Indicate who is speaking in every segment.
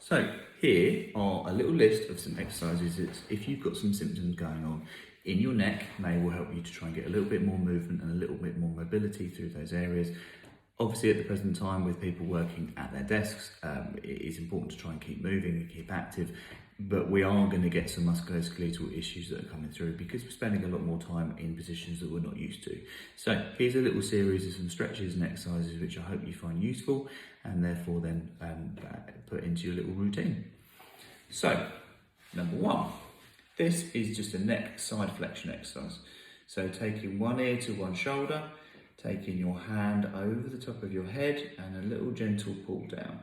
Speaker 1: So here are a little list of some exercises that if you've got some symptoms going on in your neck, they will help you to try and get a little bit more movement and a little bit more mobility through those areas. Obviously at the present time with people working at their desks, it is important to try and keep moving and keep active, but we are going to get some musculoskeletal issues that are coming through because we're spending a lot more time in positions that we're not used to. So here's a little series of some stretches and exercises which I hope you find useful and therefore then put into your little routine. So, number one, this is just a neck side flexion exercise. So taking one ear to one shoulder, taking your hand over the top of your head and a little gentle pull down.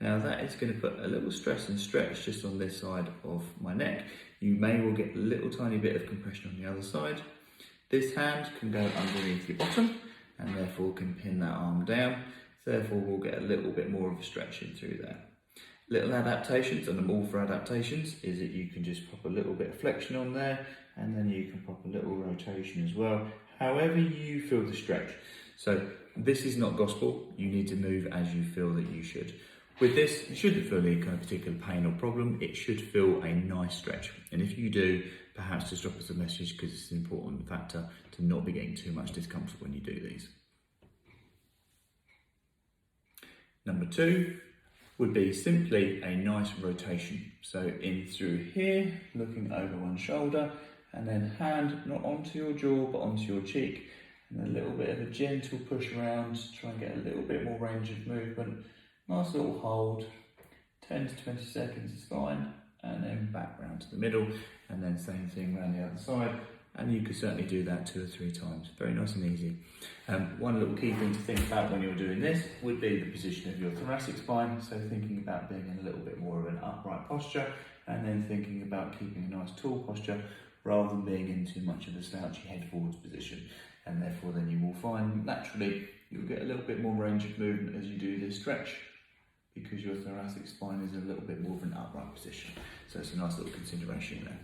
Speaker 1: Now that is going to put a little stress and stretch just on this side of my neck. You may well get a little tiny bit of compression on the other side. This hand can go underneath your bottom and therefore can pin that arm down. Therefore we'll get a little bit more of a stretching through there. Little adaptations, and I'm all for adaptations, is that you can just pop a little bit of flexion on there and then you can pop a little rotation as well, however you feel the stretch. So this is not gospel, you need to move as you feel that you should. With this, you shouldn't feel any kind of particular pain or problem, it should feel a nice stretch. And if you do, perhaps just drop us a message because it's an important factor to not be getting too much discomfort when you do these. Number two would be simply a nice rotation. So in through here, looking over one shoulder, and then hand not onto your jaw but onto your cheek, and a little bit of a gentle push around to try and get a little bit more range of movement. Nice little hold, 10 to 20 seconds is fine, and then back round to the middle, and then same thing around the other side. And you could certainly do that 2 or 3 times. Very nice and easy. One little key thing to think about when you're doing this would be the position of your thoracic spine. So thinking about being in a little bit more of an upright posture, and then thinking about keeping a nice tall posture rather than being in too much of a slouchy head forwards position. And therefore then you will find naturally you'll get a little bit more range of movement as you do this stretch because your thoracic spine is in a little bit more of an upright position. So it's a nice little consideration there.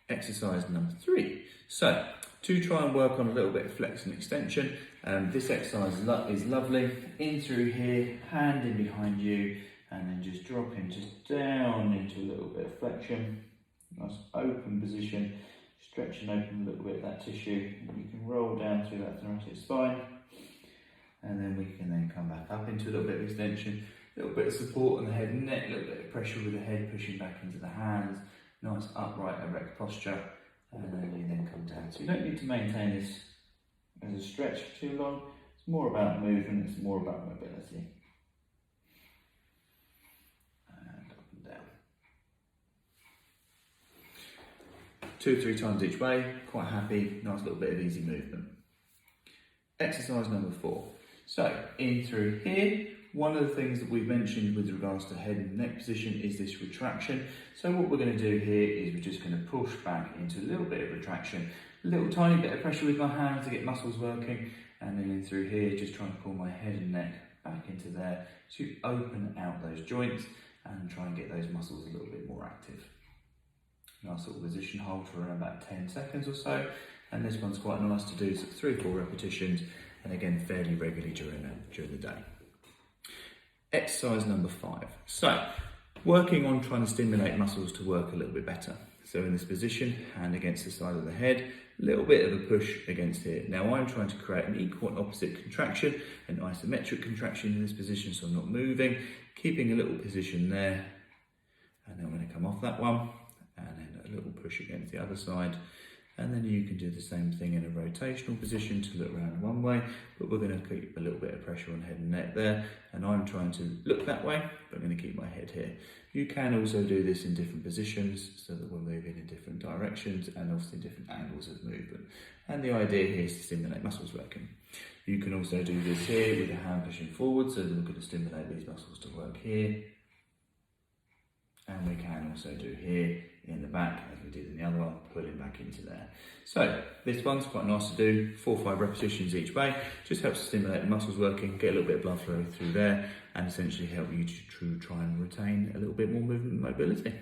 Speaker 1: Exercise number 3. So, to try and work on a little bit of flex and extension, this exercise is lovely. In through here, hand in behind you, and then just dropping just down into a little bit of flexion. Nice open position, stretching open a little bit of that tissue. And you can roll down through that thoracic spine, and then we can then come back up into a little bit of extension, a little bit of support on the head and neck, a little bit of pressure with the head pushing back into the hands. Nice upright, erect posture, and then you then come down. So you don't need to maintain this as a stretch for too long. It's more about movement, it's more about mobility. And up and down. 2 or 3 times each way, quite happy, nice little bit of easy movement. Exercise number 4. So, in through here, one of the things that we've mentioned with regards to head and neck position is this retraction. So what we're going to do here is we're just going to push back into a little bit of retraction, a little tiny bit of pressure with my hands to get muscles working, and then in through here, just trying to pull my head and neck back into there to open out those joints and try and get those muscles a little bit more active. Nice little position hold for around about 10 seconds or so, and this one's quite nice to do, so 3 or 4 repetitions, and again fairly regularly during the day. Exercise number 5. So, working on trying to stimulate muscles to work a little bit better. So in this position, hand against the side of the head, a little bit of a push against here. Now I'm trying to create an equal and opposite contraction, an isometric contraction in this position, so I'm not moving, keeping a little position there, and then I'm going to come off that one, and then a little push against the other side. And then you can do the same thing in a rotational position to look around one way, but we're going to keep a little bit of pressure on head and neck there, and I'm trying to look that way, but I'm going to keep my head here. You can also do this in different positions so that we're moving in different directions and obviously different angles of movement. And the idea here is to stimulate muscles working. You can also do this here with the hand pushing forward, so that we're going to stimulate these muscles to work here. And we can also do here in the back, as we did in the other one, pulling back into there. So this one's quite nice to do, 4 or 5 repetitions each way. Just helps to stimulate the muscles working, get a little bit of blood flow through there, and essentially help you to try and retain a little bit more movement and mobility.